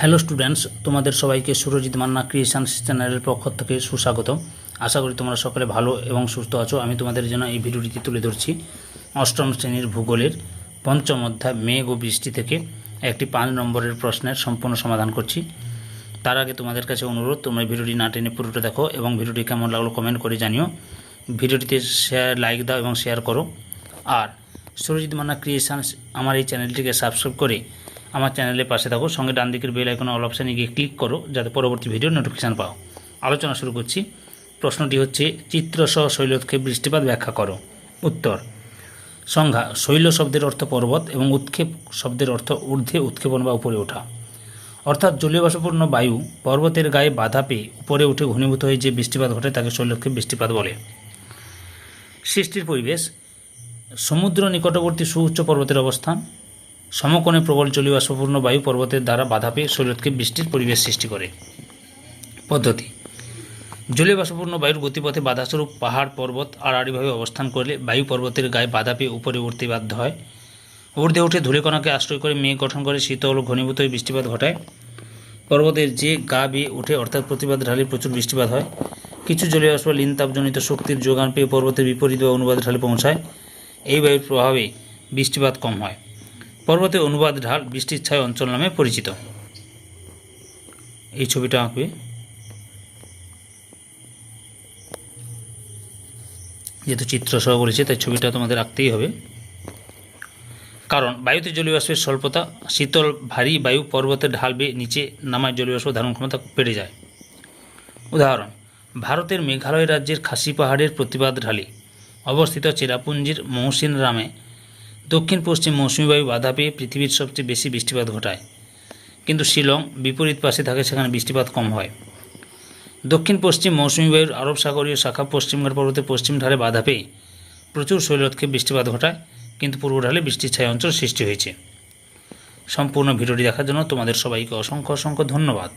Hello students, তোমাদের সবাইকে Surajit Manna creations চ্যানেলের পক্ষ থেকে সুস্বাগত। আশা করি তোমরা সকলে ভালো এবং সুস্থ আছো। আমি তোমাদের জন্য এই ভিডিওটিতে তুলে ধরছি অষ্টম শ্রেণীর ভূগোলের পঞ্চম অধ্যায় মেঘ ও বৃষ্টি থেকে একটি 5 নম্বরের প্রশ্নের সম্পূর্ণ সমাধান করছি। তার আগে তোমাদের কাছে অনুরোধ, তোমরা ভিডিওটি না টেনে পুরোটা দেখো এবং ভিডিওটি কেমন লাগলো কমেন্ট করে জানিও। ভিডিওটিতে লাইক দাও এবং শেয়ার করো। আর সুরজিৎ মান্না ক্রিয়েশনস আমার এই চ্যানেলটিকে সাবস্ক্রাইব করে আমার চ্যানেলের পাশে থাকো। সঙ্গে ডান দিকের বেল আইকন অল অপশানে গিয়ে ক্লিক করো যাতে পরবর্তী ভিডিওর নোটিফিকেশান পাও। আলোচনা শুরু করছি। প্রশ্নটি হচ্ছে, চিত্রসহ শৈলোৎক্ষেপ বৃষ্টিপাত ব্যাখ্যা করো। উত্তর। সংজ্ঞা: শৈল শব্দের অর্থ পর্বত এবং উৎক্ষেপ শব্দের অর্থ ঊর্ধ্বে উৎক্ষেপণ বা উপরে ওঠা। অর্থাৎ জলীয় বাষ্পপূর্ণ বায়ু পর্বতের গায়ে বাধা পেয়ে উপরে উঠে ঘনীভূত হয়ে যে বৃষ্টিপাত ঘটে তাকে শৈলোৎক্ষেপ বৃষ্টিপাত বলে। সৃষ্টির পরিবেশ: সমুদ্র নিকটবর্তী সুউচ্চ পর্বতের অবস্থান। সমকোণে প্রবল জলীয় বাষ্পপূর্ণ বায়ু পর্বতের দ্বারা বাধা পেয়ে শৈলোৎক্ষেপ বৃষ্টির পরিবেশ সৃষ্টি করে। পদ্ধতি: জলীয় বাষ্পপূর্ণ বায়ুর গতিপথে বাধাস্বরূপ পাহাড় পর্বত আড়াআড়িভাবে অবস্থান করলে বায়ু পর্বতের গায়ে বাধা পেয়ে উপরে উঠতে বাধ্য হয়। ঊর্ধ্বে উঠে ধূলিকণাকে আশ্রয় করে মেঘ গঠন করে শীতল ও ঘনীভূত হয়ে বৃষ্টিপাত ঘটায়। পর্বতের যে গা বেয়ে ওঠে অর্থাৎ প্রতিবাদ ঢালে প্রচুর বৃষ্টিপাত হয়। কিছু জলীয় বাষ্প লিনতাপজনিত শক্তির যোগান পেয়ে পর্বতের বিপরীত বা অনুবাদ ঢালে পৌঁছায়। এই বায়ুর প্রভাবে বৃষ্টিপাত কম হয়। পর্বতে অনুবাদ ঢাল বৃষ্টির ছায় অঞ্চল নামে পরিচিত। এই ছবিটা আঁকবে। যেহেতু চিত্র সহ বলেছে তাই ছবিটা তোমাদের আঁকতেই হবে। কারণ বায়ুতে জলীয় বাষ্পের স্বল্পতা, শীতল ভারী বায়ু পর্বতের ঢাল বেয়ে নিচে নামায় জলীয় বাষ্প ধারণ ক্ষমতা বেড়ে যায়। উদাহরণ: ভারতের মেঘালয় রাজ্যের খাসি পাহাড়ের প্রতিবাদ ঢালে অবস্থিত চেরাপুঞ্জির মৌসিন রামে দক্ষিণ পশ্চিম মৌসুমী বায়ু বাধা পেয়ে পৃথিবীর সবচেয়ে বেশি বৃষ্টিপাত ঘটায়, কিন্তু শিলং বিপরীত পাশে থাকে, সেখানে বৃষ্টিপাত কম হয়। দক্ষিণ পশ্চিম মৌসুমী বায়ুর আরব সাগরীয় শাখা পশ্চিমঘাট পর্বতের পশ্চিম ঢালে বাধা পেয়ে প্রচুর শৈলোৎক্ষেপ বৃষ্টিপাত ঘটায়, কিন্তু পূর্ব ঢালে বৃষ্টির ছায়া অঞ্চল সৃষ্টি হয়েছে। সম্পূর্ণ ভিডিওটি দেখার জন্য তোমাদের সবাইকে অসংখ্য ধন্যবাদ।